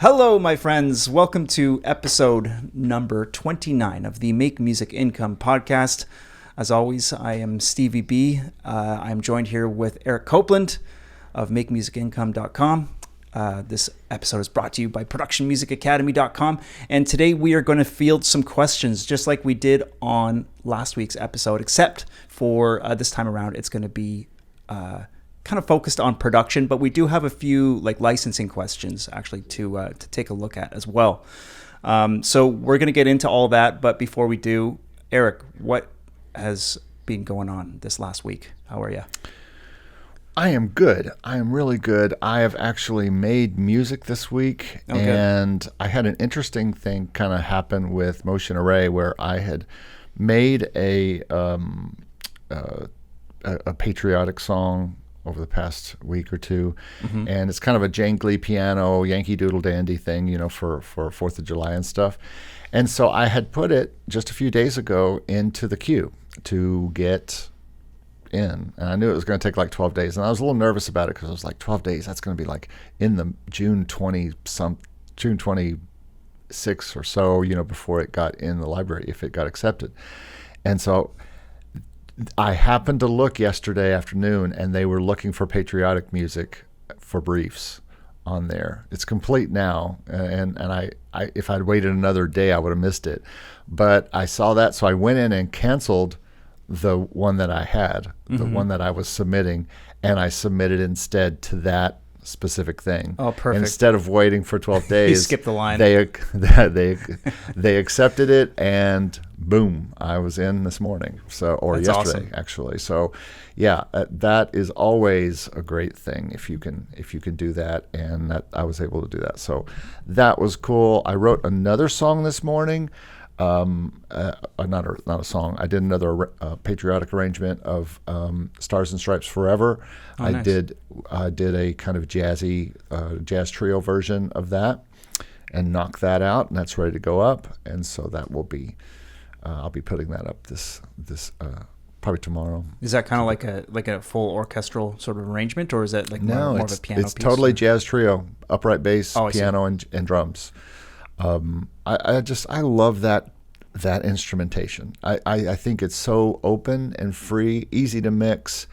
Hello, my friends. Welcome to episode number 29 of the Make Music Income podcast. As always, I am Stevie B. I'm joined here with Eric Copeland of MakeMusicIncome.com. This episode is brought to you by ProductionMusicAcademy.com. And today we are going to field some questions just like we did on last week's episode, except for this time around, it's going to be kind of focused on production, but we do have a few like licensing questions actually to take a look at as well. So we're going to get into all that, but before we do, Eric, what has been going on this last week? How are you? I am good. I am really good. I have actually made music this week, and I had an interesting thing kind of happen with Motion Array where I had made a patriotic song over the past week or two, and it's kind of a jangly piano, Yankee Doodle Dandy thing, you know, for 4th of July and stuff. And so I had put it just a few days ago into the queue to get in, and I knew it was going to take like 12 days, and I was a little nervous about it because I was like, 12 days, that's going to be like in the June 26 or so, you know, before it got in the library, if it got accepted. And so I happened to look yesterday afternoon, and they were looking for patriotic music for briefs on there. It's complete now, and I if I'd waited another day, I would have missed it. But I saw that, so I went in and canceled the one that I had, the one that I was submitting, and I submitted instead to that specific thing. Oh, perfect. Instead of waiting for 12 days, You skipped the line. They accepted it, and boom, I was in this morning. That's yesterday, awesome. actually. So, yeah, that is always a great thing if you can do that, and I was able to do that. So that was cool. I wrote another song this morning. Not a song. I did another patriotic arrangement of Stars and Stripes Forever. Oh, nice. I did a kind of jazzy jazz trio version of that, and knocked that out, and that's ready to go up. And so that will be, I'll be putting that up this probably tomorrow. Is that kind of like a full orchestral sort of arrangement, or is that like more of a piano it's piece? totally jazz trio, upright bass, piano, and drums. I love that instrumentation. I think it's so open and free, easy to mix.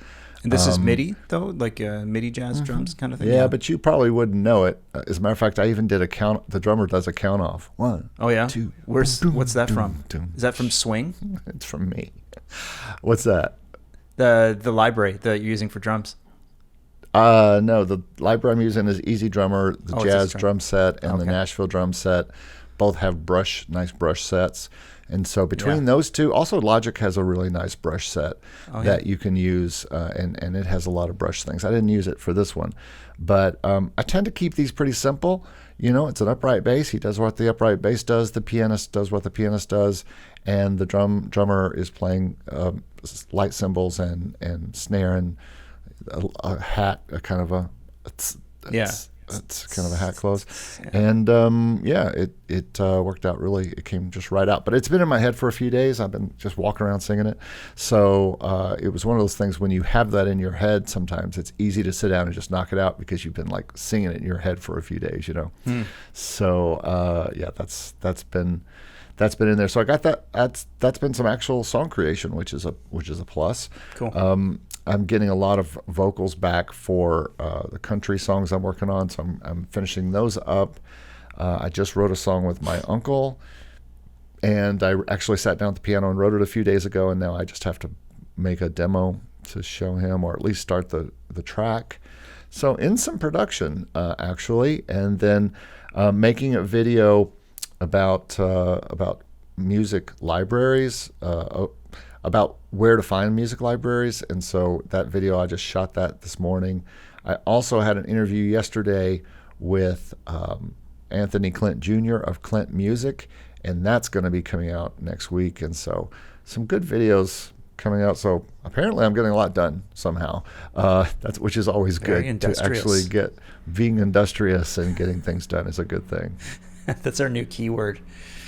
And this is MIDI though, like MIDI jazz drums kind of thing. Yeah, but you probably wouldn't know it. As a matter of fact, I even did a count. The drummer does a count off. 1. Oh yeah. 2. What's that from? Is that from Swing? It's from me. What's that? The library that you're using for drums. No, the library I'm using is Easy Drummer, the jazz drum set, and the Nashville drum set. Both have nice brush sets. And so between those two, also Logic has a really nice brush set that you can use, and it has a lot of brush things. I didn't use it for this one, but I tend to keep these pretty simple. You know, it's an upright bass. He does what the upright bass does. The pianist does what the pianist does, and the drummer is playing light cymbals and snare and a hat, it's kind of a hat close. And it worked out really. It came just right out. But it's been in my head for a few days. I've been just walking around singing it. So it was one of those things when you have that in your head, sometimes it's easy to sit down and just knock it out because you've been like singing it in your head for a few days, you know. So that's been in there. So I got that. That's been some actual song creation, which is a plus. Cool. I'm getting a lot of vocals back for the country songs I'm working on, so I'm finishing those up. I just wrote a song with my uncle, and I actually sat down at the piano and wrote it a few days ago, and now I just have to make a demo to show him, or at least start the track. So in some production, actually, and then making a video about music libraries, about where to find music libraries. And so that video, I just shot that this morning. I also had an interview yesterday with Anthony Clint Jr. of Clint Music, and that's going to be coming out next week. And so some good videos coming out. So apparently I'm getting a lot done somehow, which is always good. To actually being industrious and getting things done is a good thing. That's our new keyword.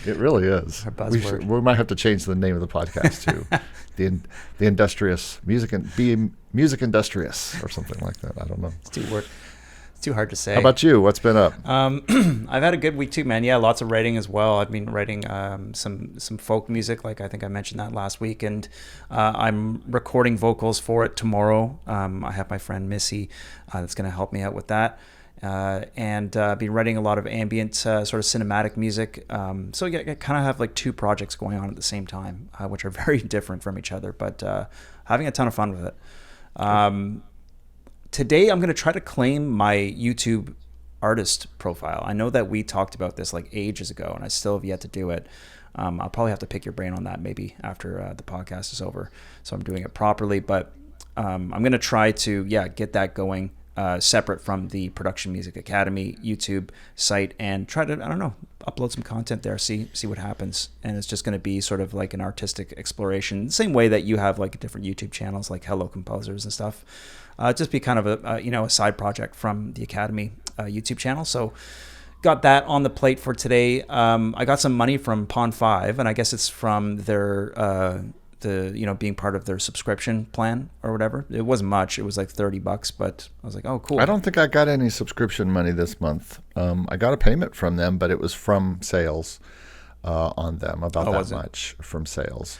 It really is. Our buzzword. We might have to change the name of the podcast to the industrious music and be music industrious or something like that. I don't know. It's too word. It's too hard to say. How about you? What's been up? I've had a good week too, man. Yeah, lots of writing as well. I've been writing some folk music, like I think I mentioned that last week, and I'm recording vocals for it tomorrow. I have my friend Missy that's going to help me out with that. And been writing a lot of ambient sort of cinematic music. So I kind of have like two projects going on at the same time, which are very different from each other, but having a ton of fun with it. Today, I'm going to try to claim my YouTube artist profile. I know that we talked about this like ages ago, and I still have yet to do it. I'll probably have to pick your brain on that maybe after the podcast is over, so I'm doing it properly. But I'm going to try to, get that going separate from the Production Music Academy YouTube site and try to, upload some content there, see what happens. And it's just going to be sort of like an artistic exploration, the same way that you have like different YouTube channels like Hello Composers and stuff. Just be kind of a side project from the Academy YouTube channel. So got that on the plate for today. I got some money from Pond 5, and I guess it's from their being part of their subscription plan or whatever. It wasn't much. It was like $30, but I was like, oh, cool. I don't think I got any subscription money this month. I got a payment from them, but it was from sales on them, about that much from sales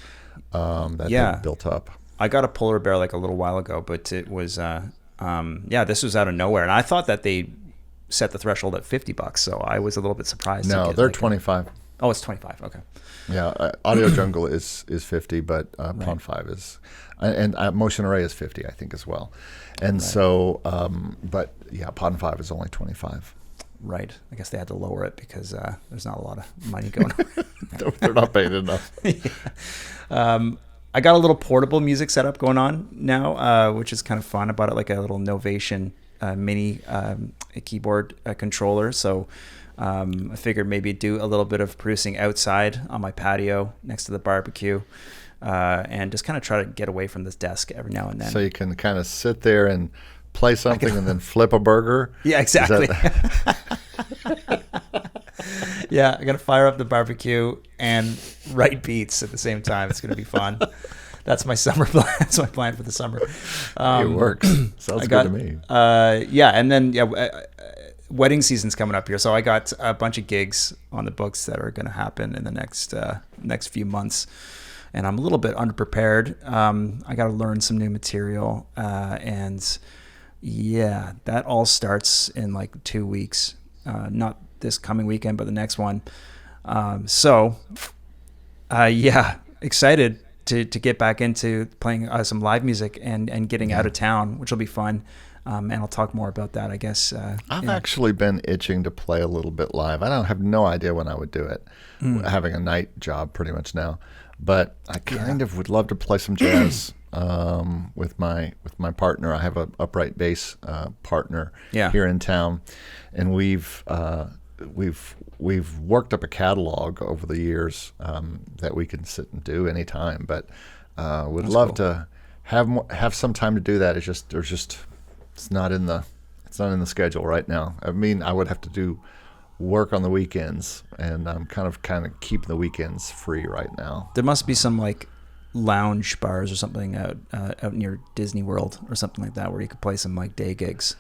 they built up. I got a polar bear like a little while ago, but it was, this was out of nowhere. And I thought that they set the threshold at $50, so I was a little bit surprised. No, they're 25. Oh, it's 25. Okay. Yeah, Audio Jungle is 50, but Pond 5 is, and Motion Array is 50, I think, as well. And so, Pond 5 is only 25. Right. I guess they had to lower it because there's not a lot of money going on. They're not paying enough. I got a little portable music setup going on now, which is kind of fun. I bought it like a little Novation mini keyboard controller. So I figured maybe do a little bit of producing outside on my patio next to the barbecue, and just kind of try to get away from this desk every now and then. So you can kind of sit there and play something and then flip a burger? Yeah, exactly. Yeah, I got to fire up the barbecue and write beats at the same time. It's going to be fun. That's my summer plan. That's my plan for the summer. It works. Sounds good to me. And then wedding season's coming up here, so I got a bunch of gigs on the books that are going to happen in the next few months, and I'm a little bit underprepared. I got to learn some new material, and that all starts in like 2 weeks. Not this coming weekend, but the next one. Excited to get back into playing some live music and getting out of town, which will be fun. And I'll talk more about that, I guess. I've actually been itching to play a little bit live. I have no idea when I would do it, having a night job pretty much now. But I kind of would love to play some jazz with my partner. I have an upright bass partner here in town, and we've worked up a catalog over the years that we can sit and do anytime. But would That's love cool. to have some time to do that. It's not in the schedule right now. I mean, I would have to do work on the weekends, and I'm kind of keeping the weekends free right now. There must be some like lounge bars or something out near Disney World or something like that where you could play some like day gigs.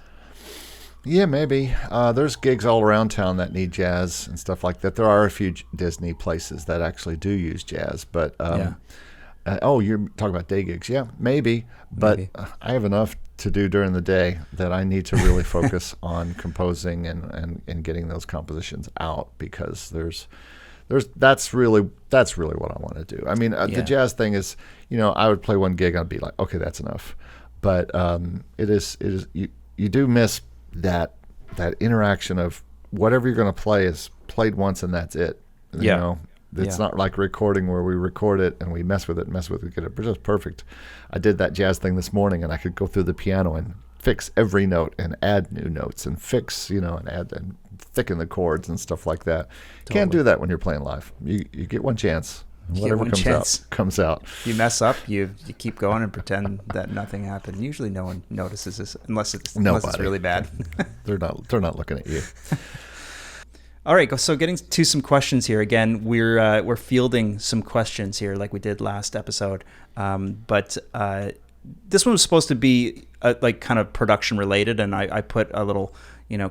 Yeah, maybe. There's gigs all around town that need jazz and stuff like that. There are a few Disney places that actually do use jazz, but you're talking about day gigs. Yeah, maybe. But I have enough to do during the day that I need to really focus on composing and getting those compositions out, because that's really what I want to do. I mean, the jazz thing is, I would play one gig and I'd be like, okay, that's enough. But it is you do miss that interaction of whatever you're going to play is played once and that's it. It's not like recording where we record it and we mess with it, get it just perfect. I did that jazz thing this morning, and I could go through the piano and fix every note and add new notes and fix, and add and thicken the chords and stuff like that. Totally. Can't do that when you're playing live. You get one chance. Whatever comes out. You mess up, you keep going and pretend that nothing happened. Usually no one notices this unless it's really bad. They're not looking at you. All right, so getting to some questions here. Again, we're fielding some questions here like we did last episode. But this one was supposed to be like kind of production related, and I put a little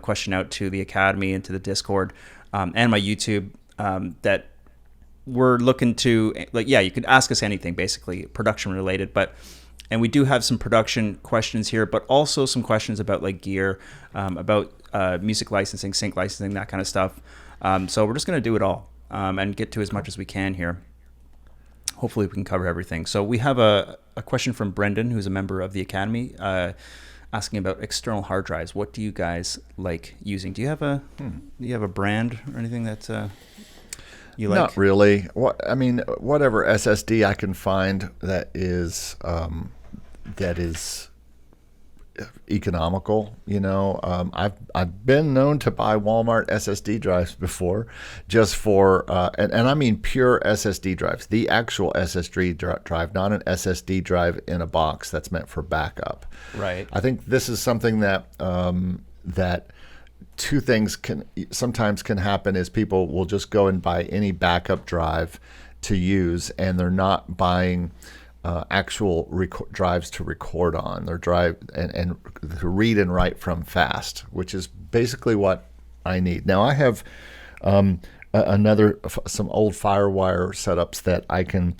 question out to the Academy and to the Discord, and my YouTube, that we're looking to, like, you could ask us anything, basically production related, and we do have some production questions here, but also some questions about like gear, about music licensing, sync licensing, that kind of stuff. So we're just going to do it all, and get to as much as we can here. Hopefully we can cover everything. So we have a question from Brendan, who's a member of the Academy, asking about external hard drives. What do you guys like using? Do you have a brand or anything that you like? Not really. Whatever SSD I can find that is economical. I've been known to buy Walmart SSD drives before, just for and I mean pure SSD drives, the actual SSD drive, not an SSD drive in a box that's meant for backup. Right. I think this is something that that two things sometimes can happen is people will just go and buy any backup drive to use, and they're not buying actual drives to record on. Their drive and to read and write from fast, which is basically what I need. Now I have some old FireWire setups that I can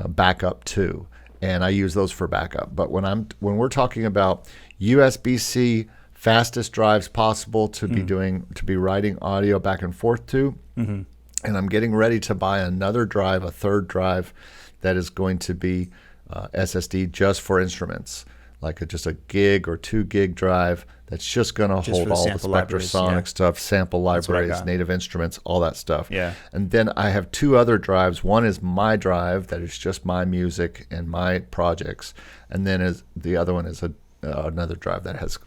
back up to, and I use those for backup. But when we're talking about USB-C fastest drives possible to be writing audio back and forth to, and I'm getting ready to buy another drive, a third drive that is going to be SSD just for instruments, like just a gig or 2 gig drive that's just going to hold all the Spectrasonic stuff, sample libraries, native instruments, all that stuff. Yeah. And then I have 2 other drives. One is my drive that is just my music and my projects, and then the other one is another drive that has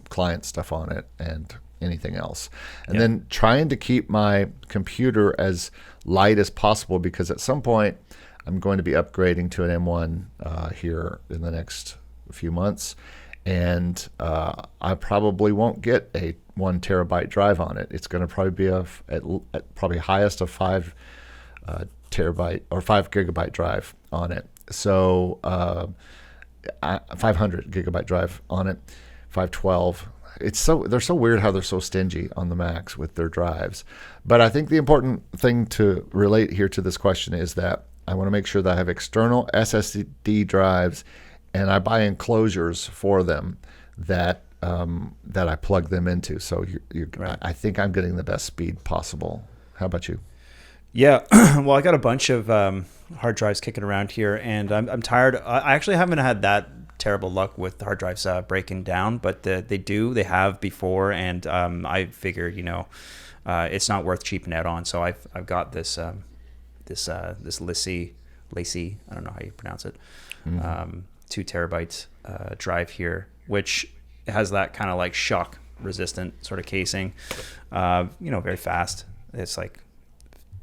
client stuff on it and anything else. And then trying to keep my computer as light as possible, because at some point I'm going to be upgrading to an M1 here in the next few months, and I probably won't get a 1 terabyte drive on it. It's going to probably be at probably highest of 5 terabyte or 5 gigabyte drive on it. So 500 gigabyte drive on it, 512. They're so weird how they're so stingy on the Macs with their drives. But I think the important thing to relate here to this question is that I want to make sure that I have external SSD drives, and I buy enclosures for them that I plug them into. So right. I think I'm getting the best speed possible. How about you? Yeah, well, I got a bunch of hard drives kicking around here, and I'm tired. I actually haven't had that terrible luck with hard drives breaking down, but they have before, and I figured it's not worth cheaping out on. So I've got this Lacey, I don't know how you pronounce it, 2 terabyte drive here, which has that kind of like shock resistant sort of casing, very fast. It's like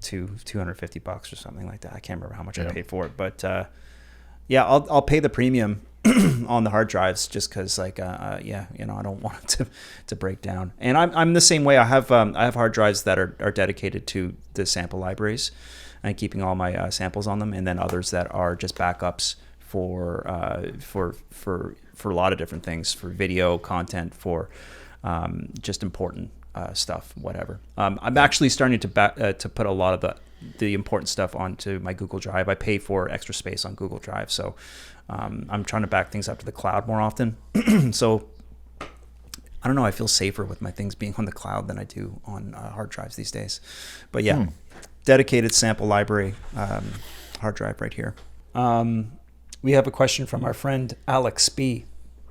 $250 or something like that. I can't remember how much I paid for it, but I'll pay the premium on the hard drives just because I don't want it to break down. And I'm the same way. I have hard drives that are dedicated to the sample libraries and keeping all my samples on them, and then others that are just backups for a lot of different things, for video content, for just important stuff, whatever. I'm actually starting to put a lot of the important stuff onto my Google Drive. I pay for extra space on Google Drive, so I'm trying to back things up to the cloud more often. So I don't know, I feel safer with my things being on the cloud than I do on hard drives these days. But dedicated sample library hard drive right here. We have a question from our friend Alex B.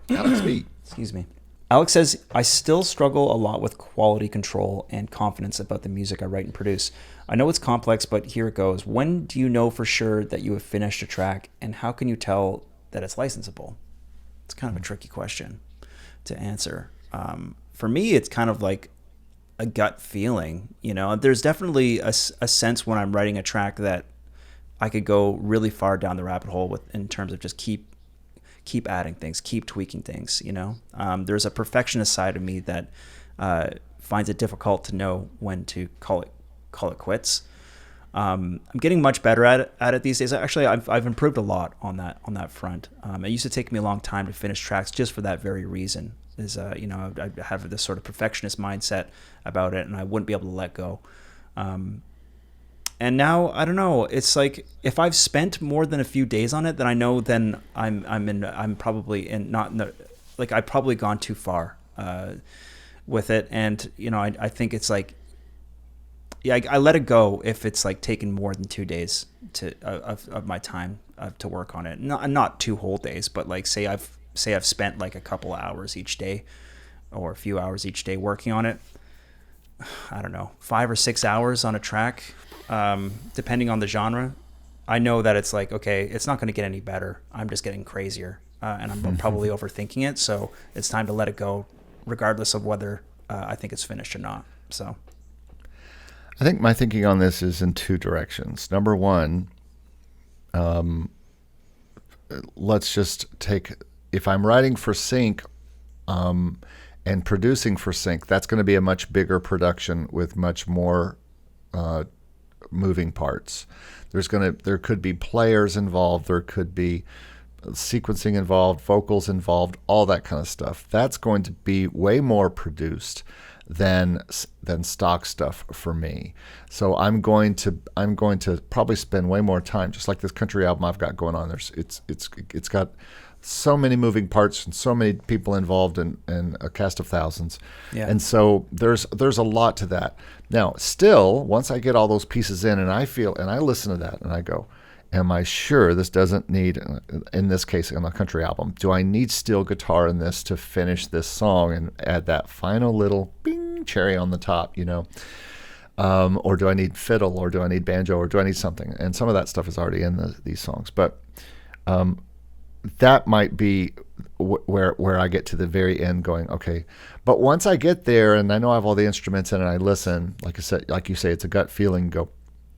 Alex B. Excuse me. Alex says, I still struggle a lot with quality control and confidence about the music I write and produce. I know it's complex, but here it goes. When do you know for sure that you have finished a track, and how can you tell that it's licensable? It's kind of a tricky question to answer. For me, it's kind of like a gut feeling. There's definitely a sense when I'm writing a track that I could go really far down the rabbit hole in terms of just keep adding things, keep tweaking things. There's a perfectionist side of me that finds it difficult to know when to call it quits. I'm getting much better at it these days. Actually, I've improved a lot on that front. It used to take me a long time to finish tracks just for that very reason. I have this sort of perfectionist mindset about it, and I wouldn't be able to let go. And now I don't know. It's like if I've spent more than a few days on it, then I know then I'm probably in not in the like I've probably gone too far with it, and I think it's like I let it go if it's like taken more than 2 days of my time to work on it. Not 2 whole days, but like say I've spent like a couple hours each day or a few hours each day working on it. I don't know, 5 or 6 hours on a track, depending on the genre. I know that it's like, okay, it's not going to get any better. I'm just getting crazier, and I'm probably overthinking it. So it's time to let it go, regardless of whether I think it's finished or not. So I think my thinking on this is in 2 directions. Number one, let's just take, if I'm writing for sync and producing for sync, that's going to be a much bigger production with much more moving parts. There could be players involved, there could be sequencing involved, vocals involved, all that kind of stuff. That's going to be way more produced than stock stuff for me. So I'm going to probably spend way more time, just like this country album I've got going on. It's got so many moving parts and so many people involved in a cast of thousands. Yeah. And so there's a lot to that. Now, still, once I get all those pieces in and I listen to that and I go, am I sure this doesn't need, in this case on a country album, do I need steel guitar in this to finish this song and add that final little bing cherry on the top, or do I need fiddle, or do I need banjo, or do I need something? And some of that stuff is already in these songs. But that might be where I get to the very end going, okay. But once I get there and I know I have all the instruments in and I listen, like I said, like you say, it's a gut feeling, go,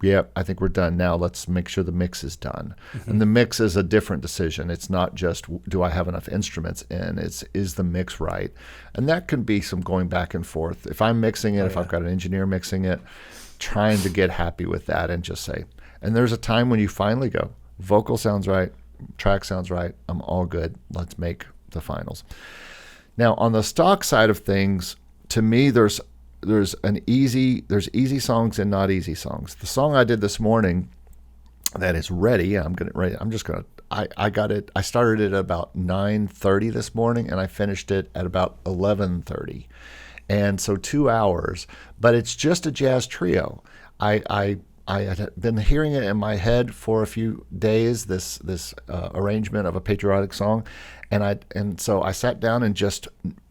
yeah, I think we're done now. Let's make sure the mix is done. Mm-hmm. And the mix is a different decision. It's not just, do I have enough instruments in? Is the mix right? And that can be some going back and forth. If I'm mixing it, if I've got an engineer mixing it, trying to get happy with that and just say, and there's a time when you finally go, vocal sounds right, track sounds right, I'm all good. Let's make the finals. Now, on the stock side of things, to me, there's easy songs and not easy songs. The song I did this morning that is ready, I got it. I started it at about 9:30 this morning and I finished it at about 11:30. And so 2 hours, but it's just a jazz trio. I had been hearing it in my head for a few days, this arrangement of a patriotic song, and so I sat down and just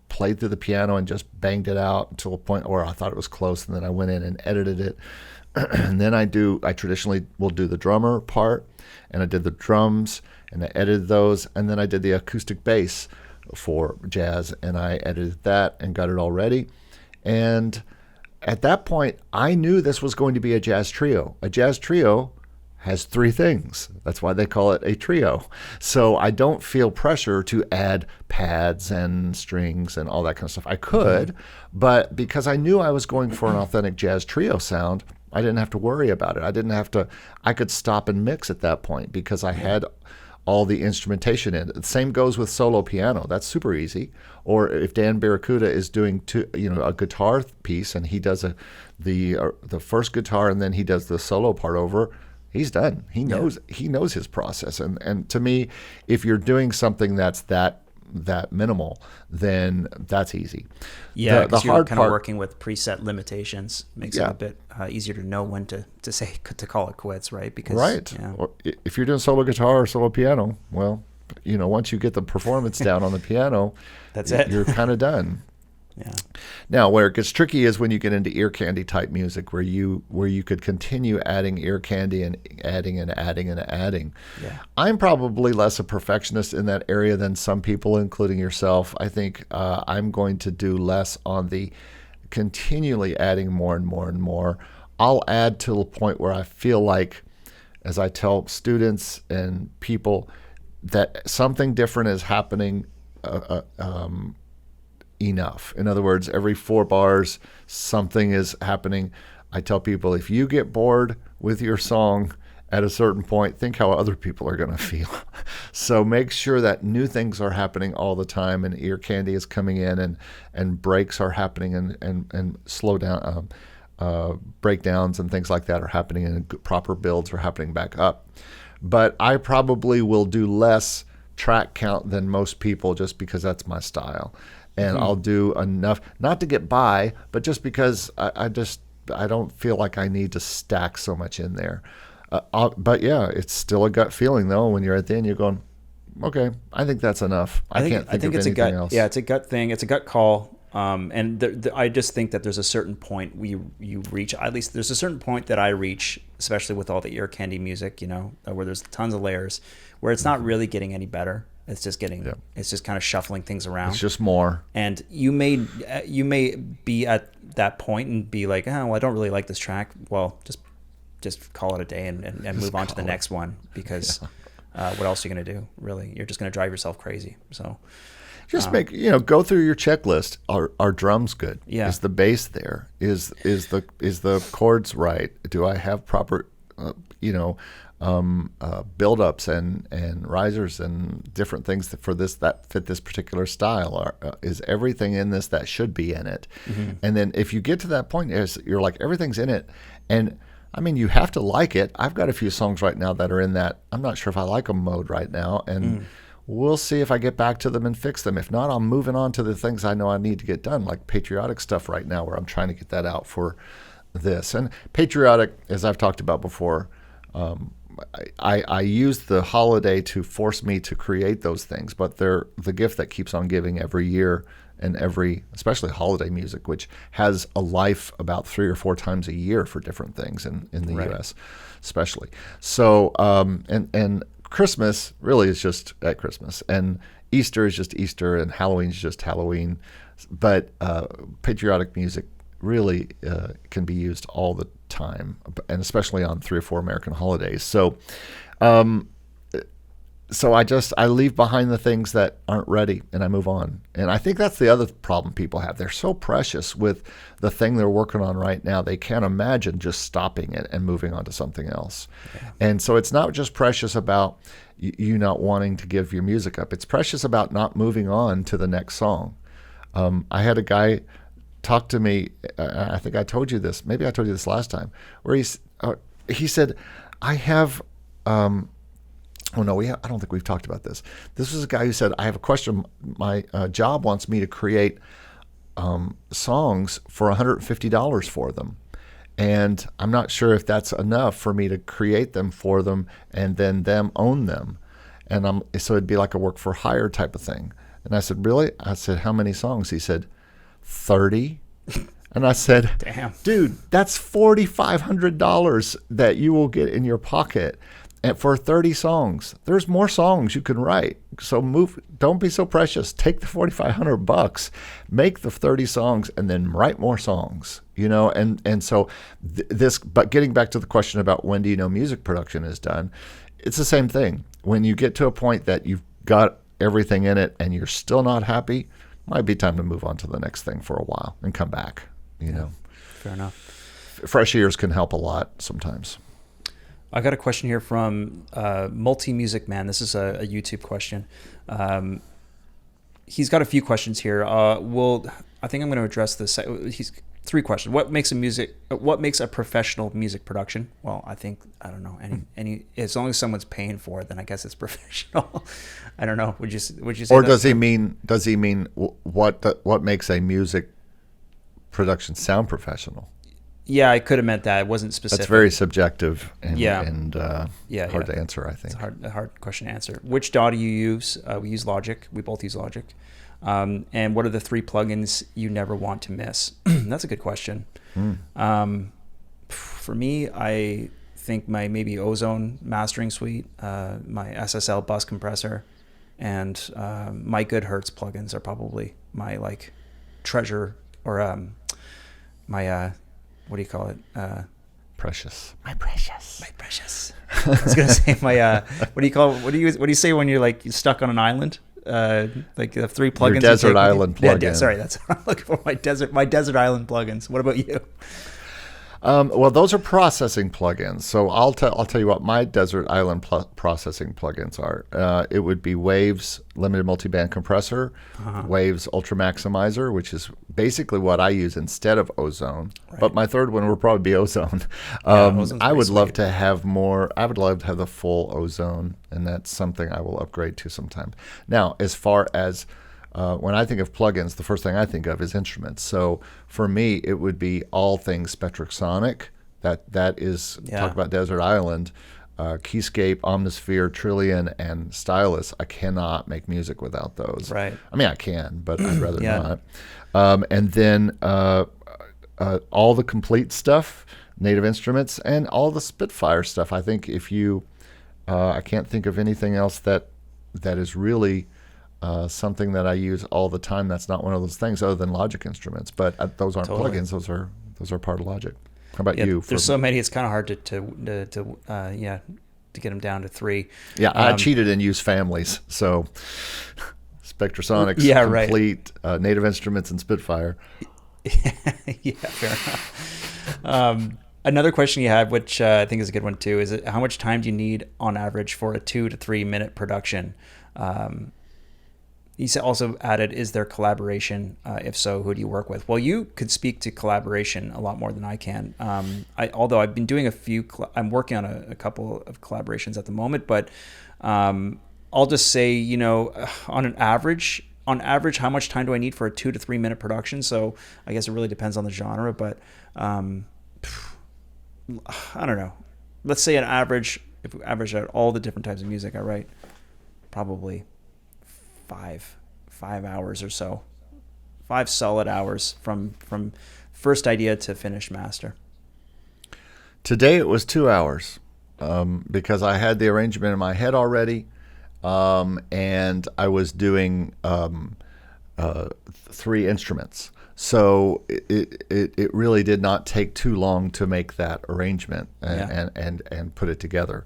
played through the piano and just banged it out until a point where I thought it was close, and then I went in and edited it. And then I traditionally will do the drummer part, and I did the drums and I edited those, and then I did the acoustic bass for jazz and I edited that and got it all ready. And at that point, I knew this was going to be a jazz trio. A jazz trio has 3 things. That's why they call it a trio. So I don't feel pressure to add pads and strings and all that kind of stuff. I could, but because I knew I was going for an authentic jazz trio sound, I didn't have to worry about it. I could stop and mix at that point because I had all the instrumentation in. The same goes with solo piano. That's super easy. Or if Dan Barracuda is doing a guitar piece and he does the first guitar and then he does the solo part over, he's done. He knows his process. And to me, if you're doing something that's that minimal, then that's easy. Yeah, because you're kind of working with preset limitations. Makes it a bit easier to know when to call it quits, right? Because Or if you're doing solo guitar or solo piano, well, once you get the performance down on the piano, that's it. You're kind of done. Yeah. Now, where it gets tricky is when you get into ear candy type music, where you could continue adding ear candy and adding and adding and adding. Yeah. I'm probably less a perfectionist in that area than some people, including yourself. I think I'm going to do less on the continually adding more and more and more. I'll add to the point where I feel like, as I tell students and people, that something different is happening. Enough. In other words, every 4 bars, something is happening. I tell people, if you get bored with your song at a certain point, think how other people are going to feel. So make sure that new things are happening all the time, and ear candy is coming in, and breaks are happening, and slow down, breakdowns and things like that are happening, and proper builds are happening back up. But I probably will do less track count than most people just because that's my style. And I'll do enough, not to get by, but just because I don't feel like I need to stack so much in there. But yeah, it's still a gut feeling though. When you're at the end, you're going, okay, I think that's enough. I can't think of anything else. Yeah, it's a gut thing. It's a gut call. And I just think that there's a certain point you reach. At least there's a certain point that I reach, especially with all the ear candy music, where there's tons of layers, where it's not really getting any better. It's just it's just kind of shuffling things around. It's just more. And you may be at that point and be like, oh, well, I don't really like this track. Well, just call it a day and move on to the next one, because what else are you going to do? Really, you're just going to drive yourself crazy. So just go through your checklist. Are drums good? Yeah. Is the bass there? Is the chords right? Do I have proper build-ups and risers and different things that fit this particular style? Is everything in this that should be in it? Mm-hmm. And then if you get to that point, you're like, everything's in it. And I mean, you have to like it. I've got a few songs right now that are in that I'm not sure if I like them mode right now. And we'll see if I get back to them and fix them. If not, I'm moving on to the things I know I need to get done, like patriotic stuff right now, where I'm trying to get that out for this. And patriotic, as I've talked about before, I use the holiday to force me to create those things, but they're the gift that keeps on giving every year, and especially holiday music, which has a life about 3 or 4 times a year for different things in the U.S. especially. So, and Christmas really is just at Christmas, and Easter is just Easter, and Halloween is just Halloween. But patriotic music really can be used all the time, and especially on 3 or 4 American holidays. So I leave behind the things that aren't ready, and I move on. And I think that's the other problem people have. They're so precious with the thing they're working on right now, they can't imagine just stopping it and moving on to something else. Yeah. And so it's not just precious about you not wanting to give your music up. It's precious about not moving on to the next song. I had a guy talk to me, I think I told you this, maybe I told you this last time, where he said, I have... I don't think we've talked about this. This was a guy who said, I have a question. My job wants me to create songs for $150 for them. And I'm not sure if that's enough for me to create them for them and then them own them. And so it'd be like a work for hire type of thing. And I said, really? I said, how many songs? He said, 30. And I said, damn, dude, that's $4,500 that you will get in your pocket. And for 30 songs, there's more songs you can write. So don't be so precious. Take the $4,500, make the 30 songs, and then write more songs. And so this. But getting back to the question about when do you know music production is done, it's the same thing. When you get to a point that you've got everything in it and you're still not happy, might be time to move on to the next thing for a while and come back. Fair enough. Fresh ears can help a lot sometimes. I got a question here from Multi-Music Man. This is a YouTube question. He's got a few questions here. I think I'm going to address this. He's 3 questions. What makes a professional music production? Well, I don't know. Any as long as someone's paying for it, then I guess it's professional. I don't know. Would you say? Or does he mean what makes a music production sound professional? Yeah, I could have meant that. It wasn't specific. That's very subjective and hard to answer, I think. It's a hard question to answer. Which DAW do you use? We use Logic. We both use Logic. And what are the 3 plugins you never want to miss? That's a good question. For me, I think my maybe Ozone mastering suite, my SSL bus compressor, and my Good Hertz plugins are probably my treasure, or my... what do you call it? Precious. My precious. I was gonna say my. What do you say when you're stuck on an island? Like the 3 plugins. Your desert island plugin. Yeah, sorry, that's what I'm looking for. My desert island plugins. What about you? Well, those are processing plugins. So I'll tell you what my Desert Island processing plugins are. It would be Waves Limited Multiband Compressor, Waves Ultra Maximizer, which is basically what I use instead of Ozone. Right. But my third one would probably be Ozone. I would love to have more. I would love to have the full Ozone, and that's something I will upgrade to sometime. Now, as far as when I think of plugins, the first thing I think of is instruments. So for me, it would be all things Spectrasonic. That is, talk about Desert Island, Keyscape, Omnisphere, Trillion, and Stylus. I cannot make music without those. Right. I mean, I can, but I'd rather not. And then all the complete stuff, Native Instruments, and all the Spitfire stuff. I think if you, I can't think of anything else that is really something that I use all the time. That's not one of those things other than Logic Instruments, but those aren't plugins. Those are part of Logic. How about you? There's so many. It's kind of hard to get them down to 3. Yeah, I cheated and used families. So Spectrasonics, Complete, Native Instruments, and Spitfire. Yeah, fair enough. Another question you had, which I think is a good one too, is how much time do you need on average for a 2 to 3 minute production? He also added, is there collaboration? If so, who do you work with? Well, you could speak to collaboration a lot more than I can. Although I've been doing I'm working on a couple of collaborations at the moment, but I'll just say, on average, how much time do I need for a 2 to 3 minute production? So I guess it really depends on the genre, but I don't know. Let's say an average, if we average out all the different types of music I write, probably 5 hours or so, 5 solid hours from first idea to finished master. Today it was 2 hours because I had the arrangement in my head already, and I was doing 3 instruments. So it really did not take too long to make that arrangement and put it together.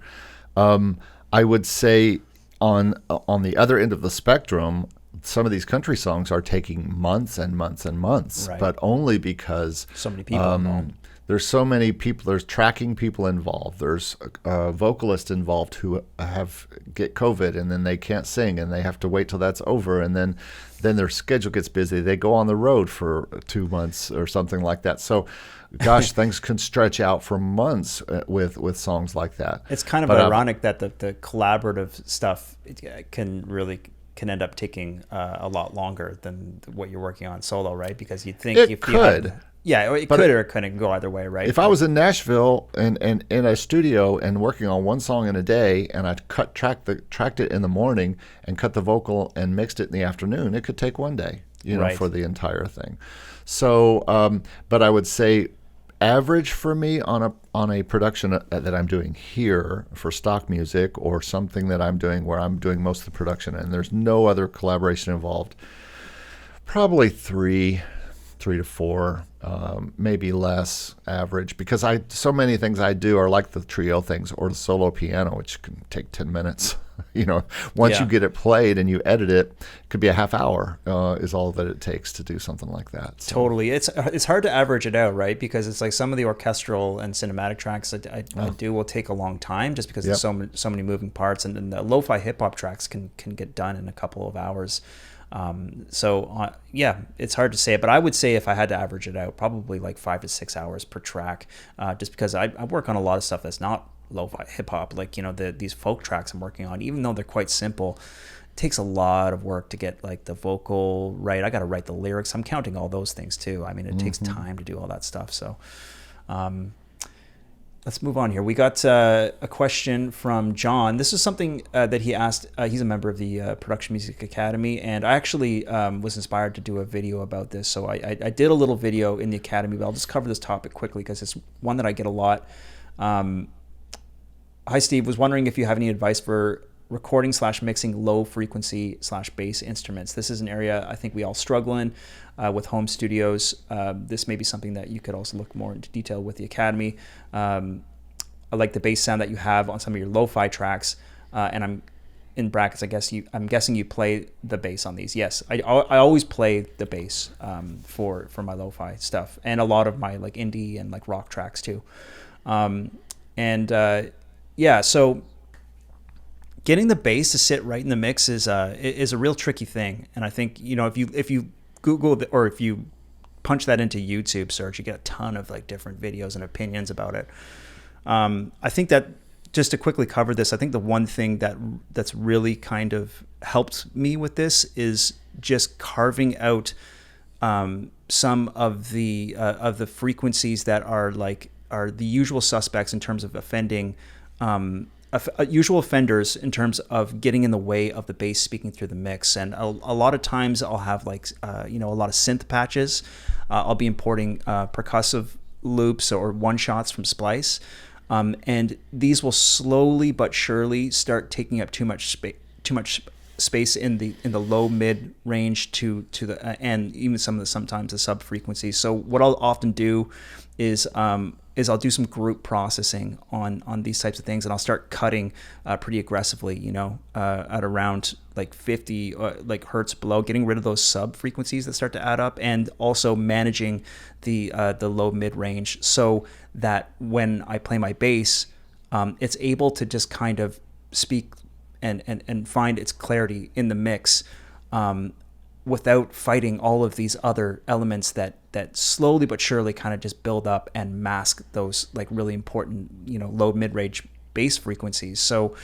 I would say on the other end of the spectrum, some of these country songs are taking months and months and months, but only because so many people involved. There's so many people. There's tracking people involved. There's vocalists involved who get COVID and then they can't sing and they have to wait till that's over, and then their schedule gets busy. They go on the road for 2 months or something like that. So, gosh, things can stretch out for months with songs like that. It's kind of ironic that the collaborative stuff can end up taking a lot longer than what you're working on solo, right? Because you'd think it could. It could or it couldn't go either way, right? If I was in Nashville and in a studio and working on one song in a day, and I tracked it in the morning and cut the vocal and mixed it in the afternoon, it could take one day, for the entire thing. So, but I would say average for me on a production that I'm doing here for stock music or something that I'm doing where I'm doing most of the production and there's no other collaboration involved, probably 3 to 4, maybe less average, because so many things I do are like the trio things or the solo piano, which can take 10 minutes. Once you get it played and you edit it, it could be a half hour is all that it takes to do something like that. So. Totally. It's hard to average it out, right? Because it's like some of the orchestral and cinematic tracks I do will take a long time just because there's so many moving parts, and then the lo-fi hip-hop tracks can get done in a couple of hours. It's hard to say, but I would say if I had to average it out, probably like 5 to 6 hours per track, just because I work on a lot of stuff that's not lo-fi hip-hop, like these folk tracks I'm working on, even though they're quite simple, it takes a lot of work to get like the vocal right. I got to write the lyrics. I'm counting all those things too. I mean, it takes time to do all that stuff. So let's move on here. We got a question from John. This is something that he asked. He's a member of the Production Music Academy, and I actually was inspired to do a video about this. So I did a little video in the Academy, but I'll just cover this topic quickly because it's one that I get a lot. Hi, Steve. Was wondering if you have any advice for recording / mixing low frequency / bass instruments. This is an area I think we all struggle in with home studios. This may be something that you could also look more into detail with the Academy. I like the bass sound that you have on some of your lo-fi tracks, and I'm in brackets, I'm guessing you play the bass on these. Yes, I always play the bass for my lo-fi stuff, and a lot of my like indie and like rock tracks too. So getting the bass to sit right in the mix is a real tricky thing. And I think, if you Google or if you punch that into YouTube search, you get a ton of like different videos and opinions about it. I think that, just to quickly cover this, I think the one thing that's really kind of helped me with this is just carving out some of the frequencies that are the usual suspects in terms of offending, usual offenders in terms of getting in the way of the bass speaking through the mix. And a lot of times I'll have a lot of synth patches. I'll be importing percussive loops or one shots from Splice. And these will slowly but surely start taking up too much space in the low mid range to the and even sometimes the sub frequencies. So what I'll often do is I'll do some group processing on these types of things, and I'll start cutting pretty aggressively, at around like 50 hertz below, getting rid of those sub frequencies that start to add up, and also managing the low mid range so that when I play my bass, it's able to just kind of speak and find its clarity in the mix, without fighting all of these other elements that slowly but surely kind of just build up and mask those like really important, low mid-range bass frequencies. So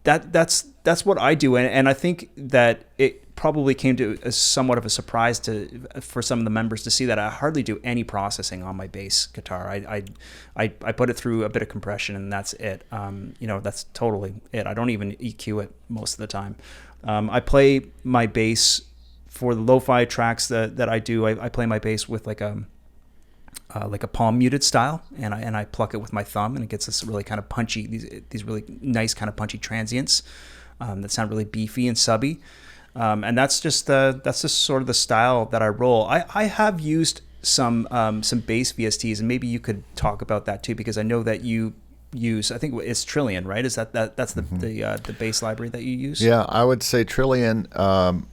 that's what I do, and I think that it probably came to somewhat of a surprise for some of the members to see that I hardly do any processing on my bass guitar. I put it through a bit of compression, and that's it. That's totally it. I don't even EQ it most of the time. I play my bass for the lo-fi tracks that I do. I play my bass with like a palm muted style, and I pluck it with my thumb, and it gets this really kind of punchy, these really nice kind of punchy transients that sound really beefy and subby. And that's just sort of the style that I roll. I have used some bass VSTs, and maybe you could talk about that too, because I know that you use, I think it's Trillion, right? Is that's the bass library that you use? Yeah, I would say Trillion,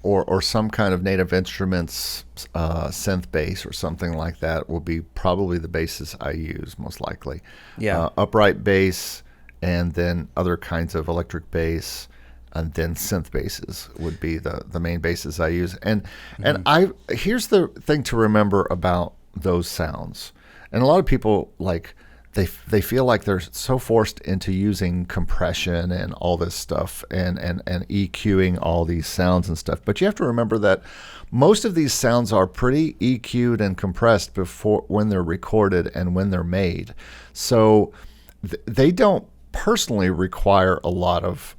or some kind of Native Instruments synth bass or something like that will be probably the basses I use most likely. Yeah, upright bass, and then other kinds of electric bass, and then synth basses would be the main basses I use. And here's the thing to remember about those sounds. And a lot of people they feel like they're so forced into using compression and all this stuff and EQing all these sounds and stuff. But you have to remember that most of these sounds are pretty EQ'd and compressed when they're recorded and when they're made. So they don't personally require a lot of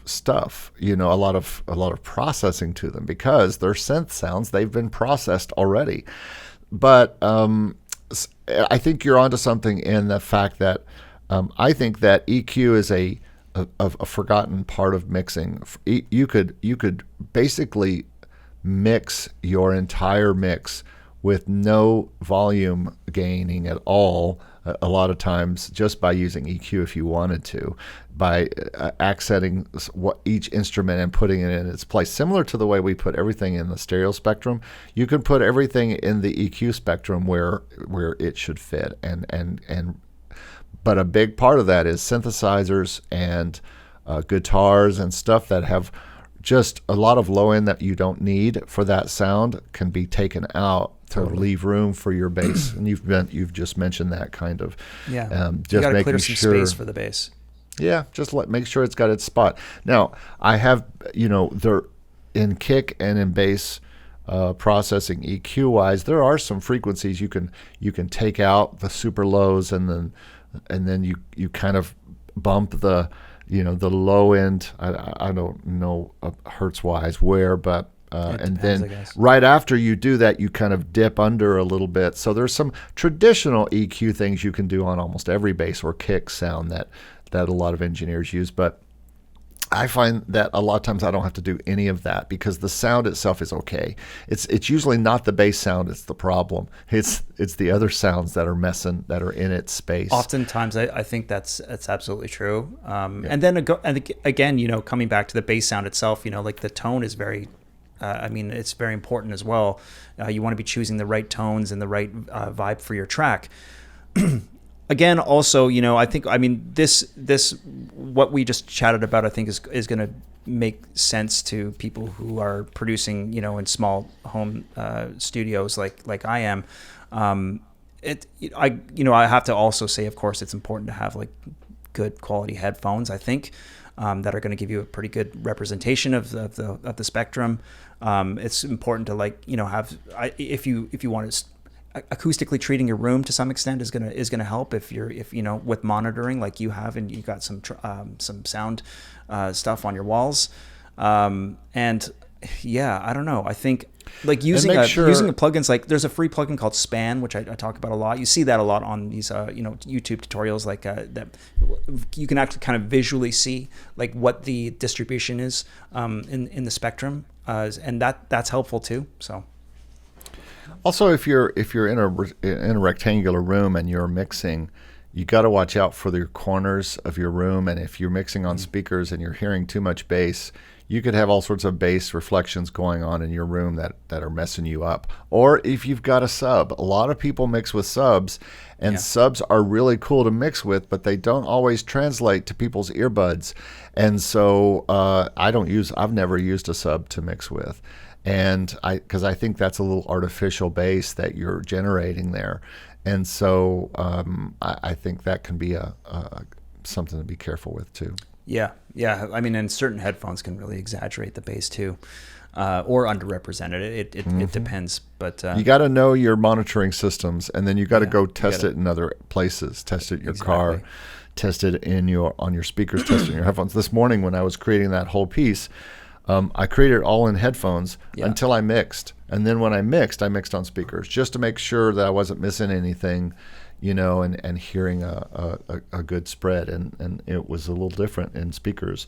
stuff, a lot of processing to them, because they're synth sounds. They've been processed already. But I think you're onto something in the fact that I think that EQ is a forgotten part of mixing. You could basically mix your entire mix with no volume gaining at all, a lot of times, just by using EQ if you wanted to, by accenting each instrument and putting it in its place. Similar to the way we put everything in the stereo spectrum, you can put everything in the EQ spectrum where it should fit. But a big part of that is synthesizers and guitars and stuff that have just a lot of low end that you don't need for that sound can be taken out to leave room for your bass. And you've just mentioned that kind of. Yeah. Just you got to clear some space for the bass. Yeah, just make sure it's got its spot. Now, I have, there in kick and in bass processing EQ wise, there are some frequencies you can take out the super lows, and then you kind of bump the the low end. I don't know hertz wise where, but and depends, then right after you do that, you kind of dip under a little bit. So there's some traditional EQ things you can do on almost every bass or kick sound that a lot of engineers use. But I find that a lot of times I don't have to do any of that because the sound itself is okay. It's usually not the bass sound it's the problem. It's the other sounds that are in its space. Oftentimes, I think that's absolutely true. And then again, coming back to the bass sound itself, like the tone is very, it's very important as well. You want to be choosing the right tones and the right vibe for your track. Again, also, this what we just chatted about, I think is going to make sense to people who are producing, in small home studios like I am. I have to also say, of course, it's important to have like good quality headphones, I think, that are going to give you a pretty good representation of the spectrum. It's important to have, if you want to, acoustically treating your room to some extent is gonna help if with monitoring like you have, and you got some sound stuff on your walls, and yeah, I don't know. I think like using plugins, like there's a free plugin called Span, which I talk about a lot. You see that a lot on these YouTube tutorials, like that you can actually kind of visually see like what the distribution is in the spectrum, and that's helpful too. So. Also, if you're in a rectangular room and you're mixing, you got to watch out for the corners of your room. And if you're mixing on speakers and you're hearing too much bass, you could have all sorts of bass reflections going on in your room that are messing you up. Or if you've got a sub, a lot of people mix with subs, and subs are really cool to mix with, but they don't always translate to people's earbuds. And so I've never used a sub to mix with. And because I think that's a little artificial bass that you're generating there, and so I think that can be a something to be careful with too. Yeah. And certain headphones can really exaggerate the bass too, or underrepresent it. It depends, but you got to know your monitoring systems, and then you got to go test it in other places. Test it in your car, test it on your speakers, test it in your headphones. This morning when I was creating that whole piece. I created it all in headphones until I mixed. And then when I mixed on speakers just to make sure that I wasn't missing anything, and hearing a good spread. And it was a little different in speakers.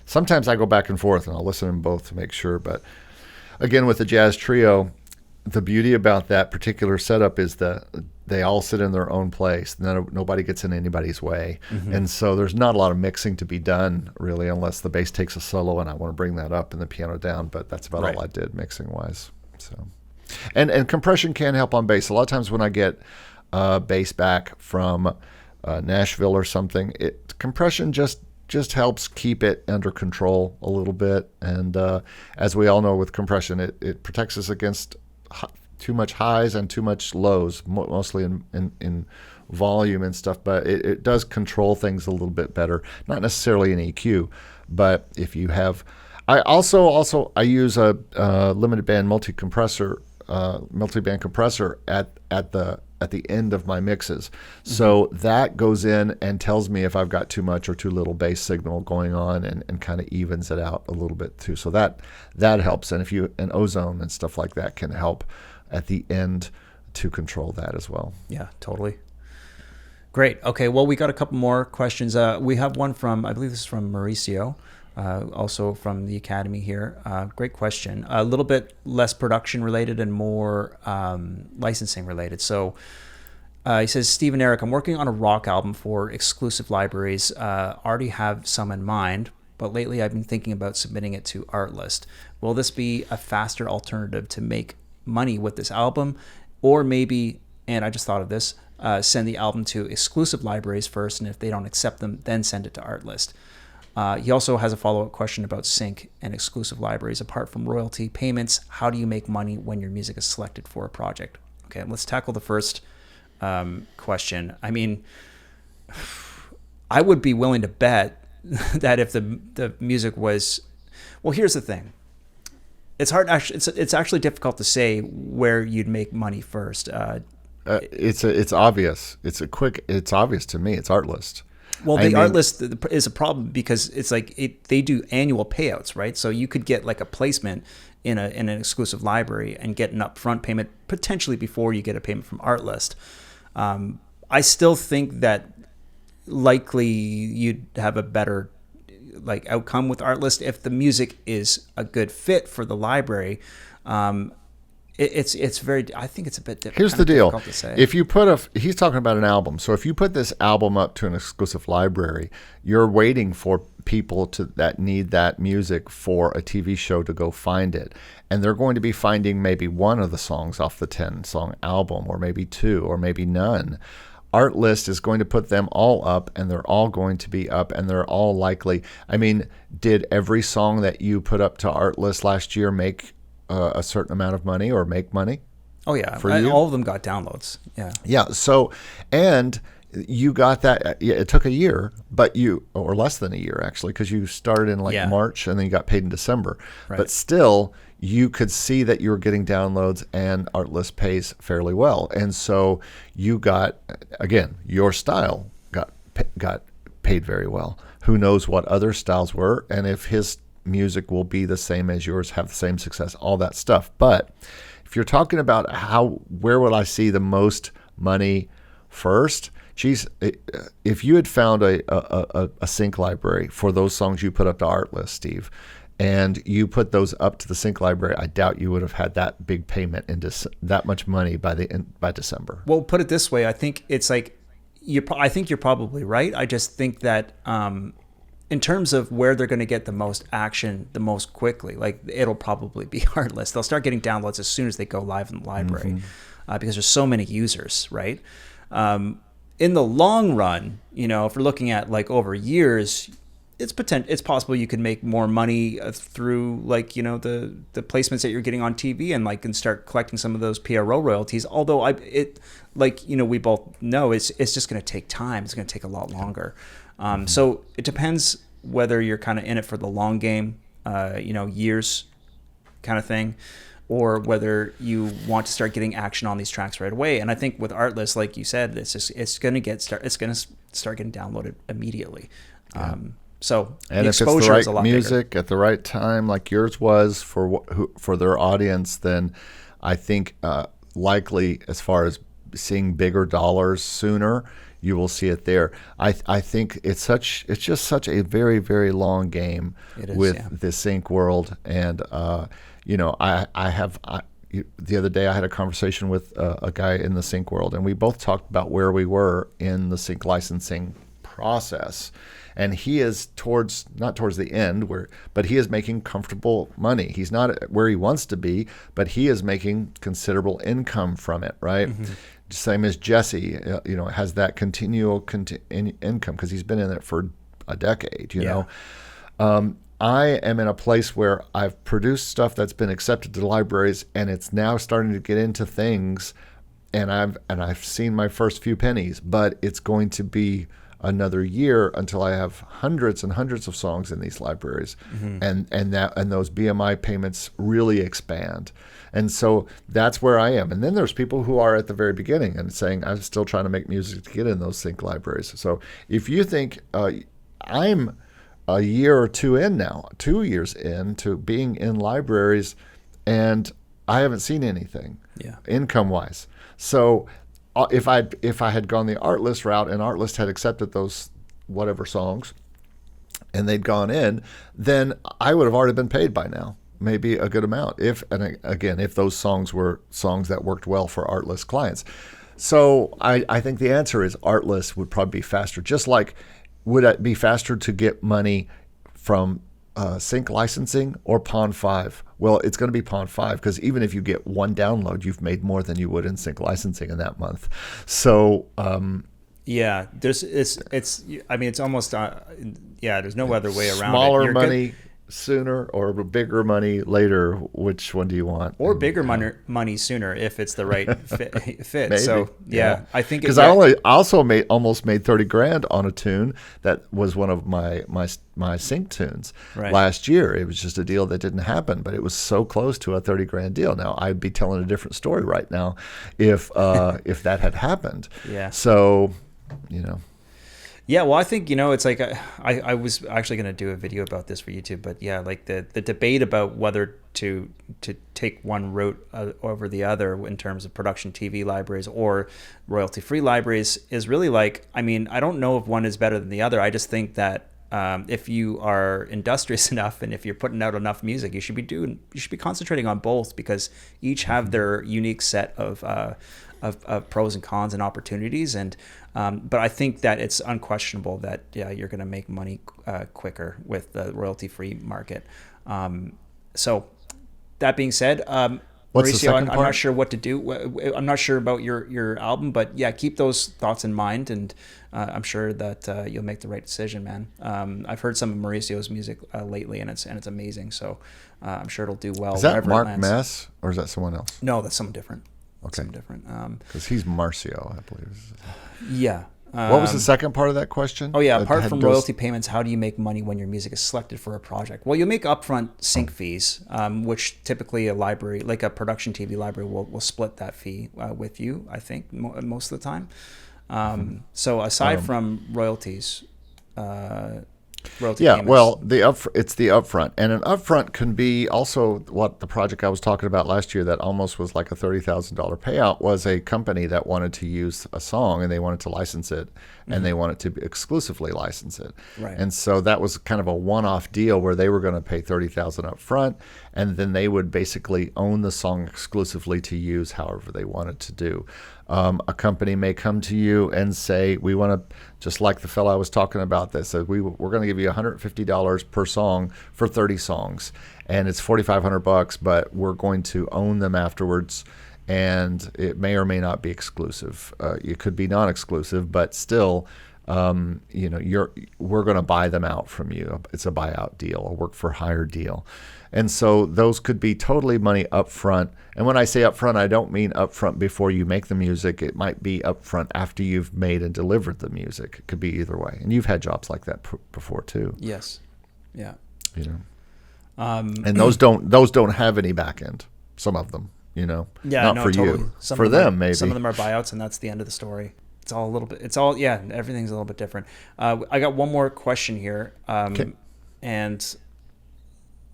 Sometimes I go back and forth and I'll listen to them both to make sure. But again, with the Jazz Trio, the beauty about that particular setup is that they all sit in their own place. Nobody gets in anybody's way. Mm-hmm. And so there's not a lot of mixing to be done, really, unless the bass takes a solo and I want to bring that up and the piano down. But that's about all I did mixing-wise. So, and compression can help on bass. A lot of times when I get bass back from Nashville or something, compression just helps keep it under control a little bit. And as we all know with compression, it protects us against too much highs and too much lows, mostly in volume and stuff, but it does control things a little bit better. Not necessarily an EQ, but if you have, I use a limited band multi-band compressor at the end of my mixes. So that goes in and tells me if I've got too much or too little bass signal going on, and kind of evens it out a little bit too. So that helps. And and ozone and stuff like that can help at the end to control that as well. Yeah, totally. Great. Okay, well, we got a couple more questions. We have one from, I believe this is from Mauricio, also from the Academy here. Great question. A little bit less production related and more licensing related. So he says, Steve and Eric, I'm working on a rock album for exclusive libraries. Already have some in mind, but lately I've been thinking about submitting it to Artlist. Will this be a faster alternative to make money with this album? Or maybe, and I just thought of this, send the album to exclusive libraries first, and if they don't accept them, then send it to Artlist. He also has a follow-up question about sync and exclusive libraries. Apart from royalty payments, how do you make money when your music is selected for a project? Okay, let's tackle the first question. I mean, I would be willing to bet that if the music was, well, here's the thing. It's hard. Actually, it's actually difficult to say where you'd make money first. It's obvious. It's obvious to me. It's Artlist. Well, Artlist is a problem because it's like they do annual payouts, right? So you could get like a placement in an exclusive library and get an upfront payment potentially before you get a payment from Artlist. I still think that likely you'd have a better like outcome with Artlist. If the music is a good fit for the library, it's very. I think it's a bit difficult. Here's the deal: to say. if you put he's talking about an album. So if you put this album up to an exclusive library, you're waiting for people that need that music for a TV show to go find it, and they're going to be finding maybe one of the songs off the 10-song album, or maybe two, or maybe none. Artlist is going to put them all up, and they're all going to be up, and they're all likely. I mean, did every song that you put up to Artlist last year make a certain amount of money or make money? Oh yeah, for you? All of them got downloads. Yeah. So, and you got that. Yeah, it took a year, or less than a year actually, because you started in March and then you got paid in December. Right. But still, you could see that you were getting downloads, and Artlist pays fairly well, and so you got, again, your style got paid very well. Who knows what other styles were, and if his music will be the same as yours, have the same success, all that stuff. But if you're talking about where will I see the most money first? Geez, if you had found a sync library for those songs you put up to Artlist, Steve, and you put those up to the sync library, I doubt you would have had that big payment into that much money by December. Well, put it this way, I think it's like I think you're probably right. I just think that in terms of where they're going to get the most action the most quickly, like it'll probably be Artlist. They'll start getting downloads as soon as they go live in the library, because there's so many users, right? In the long run, if we're looking at like over years, it's possible you could make more money through like the placements that you're getting on TV, and start collecting some of those PRO royalties. Although we both know it's just going to take time. It's going to take a lot longer. So it depends whether you're kind of in it for the long game, years kind of thing, or whether you want to start getting action on these tracks right away. And I think with Artlist, like you said, it's going to start getting downloaded immediately. Yeah. So and the if it's exposure the is a right lot music bigger. at the right time, like yours was for their audience, then I think likely as far as seeing bigger dollars sooner, you will see it there. I think it's just such a very, very long game with the sync world, and the other day I had a conversation with a guy in the sync world, and we both talked about where we were in the sync licensing process. And he is not towards the end, but he is making comfortable money. He's not where he wants to be, but he is making considerable income from it, right? Mm-hmm. Same as Jesse, has that continual income because he's been in it for a decade, you know. I am in a place where I've produced stuff that's been accepted to libraries, and it's now starting to get into things, and I've seen my first few pennies, but it's going to be another year until I have hundreds and hundreds of songs in these libraries, and those BMI payments really expand. And so that's where I am. And then there's people who are at the very beginning and saying, I'm still trying to make music to get in those sync libraries. So if you think I'm a year or two in now, 2 years into being in libraries, and I haven't seen anything income-wise. So if I had gone the Artlist route and Artlist had accepted those whatever songs and they'd gone in, then I would have already been paid by now, maybe a good amount. If those songs were songs that worked well for Artlist clients. So I think the answer is Artlist would probably be faster. Just like, would it be faster to get money from sync licensing or Pond 5? Well, it's going to be Pond 5 because even if you get one download, you've made more than you would in sync licensing in that month. So it's almost there's no other way around it. Smaller money sooner or bigger money later. Which one do you want? Or bigger money sooner if it's the right fit. Maybe. So I think because I also almost made $30,000 on a tune that was one of my sync tunes last year. It was just a deal that didn't happen, but it was so close to a $30,000 deal. Now I'd be telling a different story right now if that had happened. Yeah. So, Yeah, well, I think, it's like I was actually going to do a video about this for YouTube, but like the debate about whether to take one route over the other in terms of production TV libraries or royalty-free libraries is really like, I don't know if one is better than the other. I just think that if you are industrious enough and if you're putting out enough music, you should be concentrating on both, because each have their unique set of pros and cons and opportunities. And but I think that it's unquestionable that you're going to make money quicker with the royalty-free market. So that being said, What's the Mauricio, second I'm part? not sure what to do. I'm not sure about your album, but yeah, keep those thoughts in mind, and I'm sure that you'll make the right decision, man. I've heard some of Mauricio's music lately, and it's amazing. So I'm sure it'll do well. Is that wherever it Mark lands. Mess, or is that someone else? No, that's someone different. Okay. Something different. Because he's Marcio, I believe. Yeah. What was the second part of that question? Oh yeah, apart from royalty payments, how do you make money when your music is selected for a project? Well, you'll make upfront sync fees, which typically a library, like a production TV library, will split that fee with you, I think, most of the time. So aside from royalties, royalty payments. Well, it's the upfront, and an upfront can be also what the project I was talking about last year that almost was like a $30,000 payout was a company that wanted to use a song and they wanted to license it, and they wanted to exclusively license it. Right. And so that was kind of a one-off deal where they were going to pay $30,000 up front, and then they would basically own the song exclusively to use however they wanted to do. A company may come to you and say, we want to, just like the fellow I was talking about that said, we're going to give you $150 per song for 30 songs, and it's $4,500, but we're going to own them afterwards, and it may or may not be exclusive. It could be non-exclusive, but still, we're going to buy them out from you. It's a buyout deal, a work for hire deal. And so those could be totally money up front. And when I say up front, I don't mean up front before you make the music. It might be up front after you've made and delivered the music. It could be either way. And you've had jobs like that before too. Yes. Yeah. And those don't have any back end. Some of them, Yeah, not no, for totally. you. Some For of them them, are, maybe. Some of them are buyouts, and that's the end of the story. It's all a little bit. Everything's a little bit different. I got one more question here, and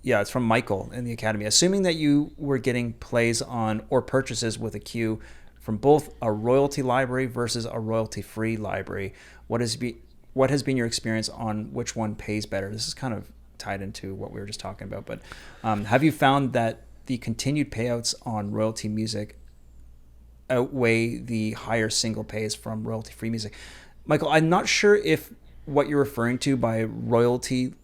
yeah, it's from Michael in the Academy. Assuming that you were getting plays on or purchases with a queue from both a royalty library versus a royalty-free library, what has been your experience on which one pays better? This is kind of tied into what we were just talking about, but have you found that the continued payouts on royalty music outweigh the higher single pays from royalty-free music? Michael, I'm not sure if what you're referring to by royalty,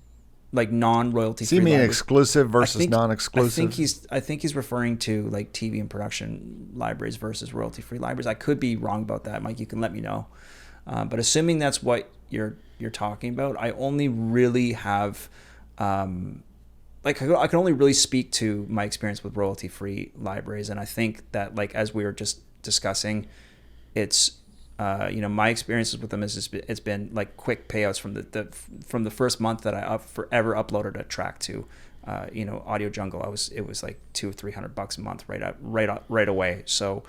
like non-royalty free. So you mean libraries, exclusive versus non-exclusive? I think he's referring to like TV and production libraries versus royalty-free libraries. I could be wrong about that, Mike. You can let me know. But assuming that's what you're talking about, I only really have, I can only really speak to my experience with royalty-free libraries, and I think that, like, as we were just discussing, it's my experiences with them is it's been like quick payouts from the first month that I ever uploaded a track to Audio Jungle. It was like $200 or $300 a month right away. So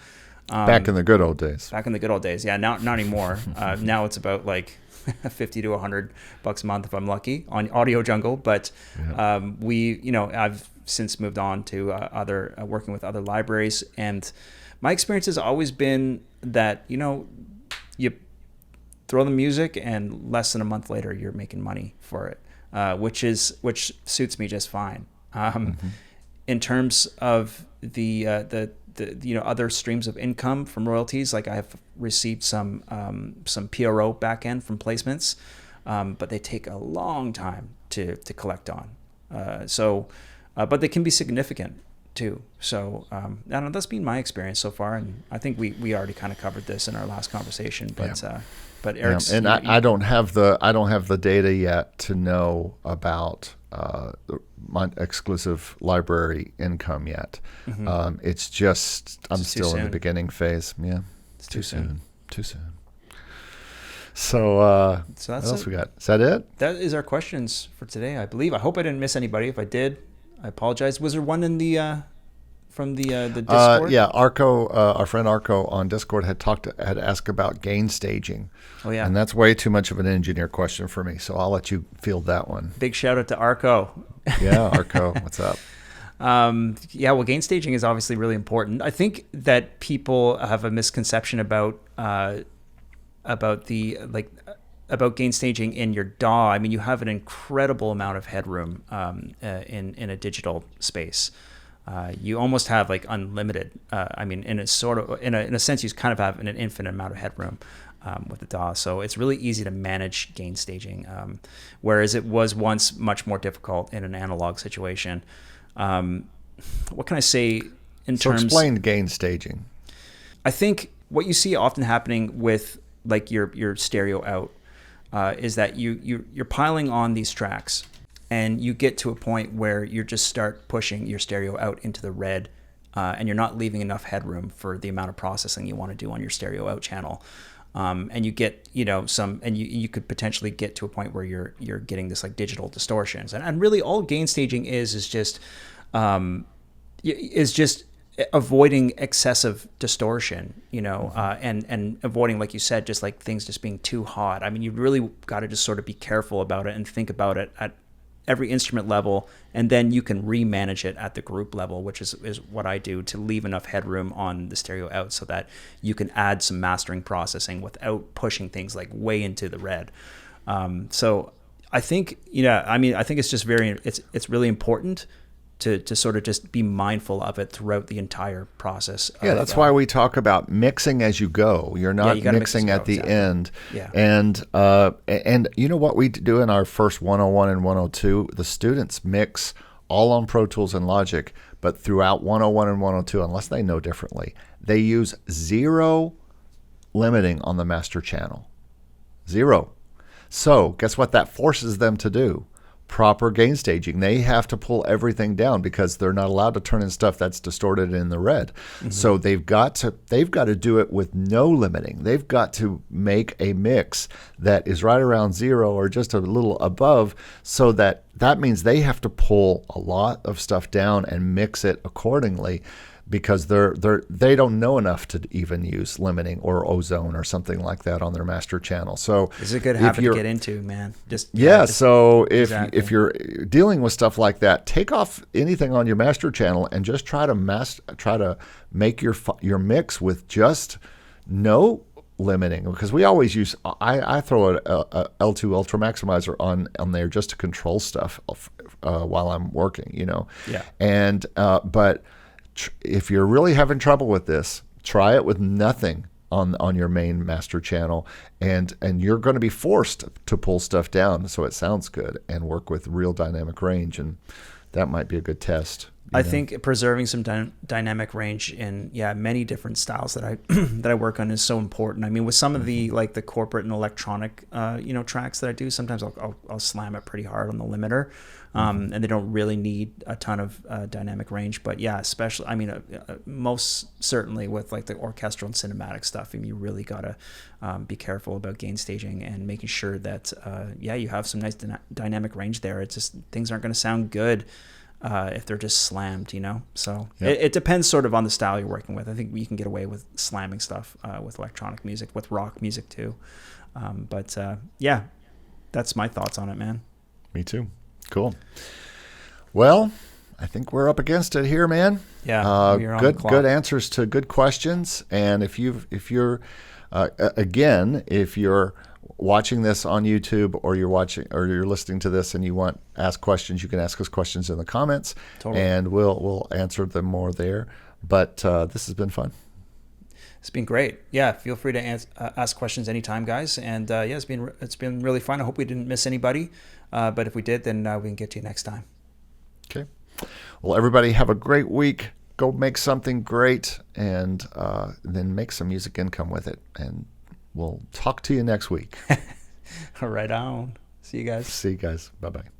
back in the good old days. Back in the good old days, yeah. Not anymore. Now it's about like $50 to $100 a month if I'm lucky on Audio Jungle. But I've since moved on to other working with other libraries, and my experience has always been that you throw the music, and less than a month later, you're making money for it, which suits me just fine. In terms of the other streams of income from royalties, like I have received some PRO back end from placements, but they take a long time to collect on. But they can be significant too. So I don't know, that's been my experience so far, and I think we already kind of covered this in our last conversation. But Eric's, and I don't have the data yet to know about my exclusive library income yet. It's just I'm still in the beginning phase. Yeah, it's too soon. Too soon. So that's what else we got? Is that it? That is our questions for today, I believe. I hope I didn't miss anybody. If I did, I apologize. Was there one in the from the Discord? Yeah, Arco, our friend Arco on Discord had asked about gain staging. Oh yeah, and that's way too much of an engineer question for me. So I'll let you field that one. Big shout out to Arco. Yeah, Arco, what's up? Well, gain staging is obviously really important. I think that people have a misconception about the about gain staging in your DAW, I mean, you have an incredible amount of headroom in a digital space. You almost have like unlimited. I mean, in a sense, you kind of have an infinite amount of headroom with the DAW. So it's really easy to manage gain staging, whereas it was once much more difficult in an analog situation. What can I say in terms? So explain gain staging. I think what you see often happening with like your stereo out is that you're piling on these tracks, and you get to a point where you just start pushing your stereo out into the red, and you're not leaving enough headroom for the amount of processing you want to do on your stereo out channel. And you get, you could potentially get to a point where you're getting this like digital distortions, and really all gain staging is just avoiding excessive distortion, and avoiding, like you said, just like things just being too hot. I mean, you really got to just sort of be careful about it and think about it at every instrument level, and then you can remanage it at the group level, which is what I do, to leave enough headroom on the stereo out so that you can add some mastering processing without pushing things like way into the red. So I think, I think it's just it's really important to sort of just be mindful of it throughout the entire process. Yeah, that's why we talk about mixing as you go. You're not mixing at the end. Yeah. And you know what we do in our first 101 and 102? The students mix all on Pro Tools and Logic, but throughout 101 and 102, unless they know differently, they use 0 limiting on the master channel. 0. So guess what that forces them to do? Proper gain staging. They have to pull everything down because they're not allowed to turn in stuff that's distorted in the red. Mm-hmm. So they've got to do it with no limiting. They've got to make a mix that is right around 0 or just a little above, so that means they have to pull a lot of stuff down and mix it accordingly, because they don't know enough to even use limiting or ozone or something like that on their master channel. So it's a good habit to get into, man. So if you're dealing with stuff like that, take off anything on your master channel and just try to make your mix with just no limiting, because we always use I throw a L2 Ultra Maximizer on there just to control stuff while I'm working, Yeah. And but if you're really having trouble with this, try it with nothing on your main master channel, and you're going to be forced to pull stuff down so it sounds good and work with real dynamic range, and that might be a good test. I think preserving some dynamic range in many different styles that I that I work on is so important. I mean, with some of the like the corporate and electronic tracks that I do, sometimes I'll slam it pretty hard on the limiter, and they don't really need a ton of dynamic range. But yeah, especially most certainly with like the orchestral and cinematic stuff, I mean, you really gotta be careful about gain staging and making sure that you have some nice dynamic range there. It's just things aren't going to sound good if they're just slammed, So it depends sort of on the style you're working with. I think you can get away with slamming stuff with electronic music, with rock music too. But that's my thoughts on it, man. Me too. Cool. Well, I think we're up against it here, man. Yeah. Good answers to good questions. And if you're watching this on YouTube, or you're listening to this and you want to ask questions, you can ask us questions in the comments. Totally. And we'll answer them more there. But this has been fun. It's been great. Yeah, feel free to ask questions anytime, guys. And it's been really fun. I hope we didn't miss anybody. But if we did, then we can get to you next time. Okay. Well, everybody have a great week. Go make something great, and then make some music income with it. And we'll talk to you next week. Right on. See you guys. Bye-bye.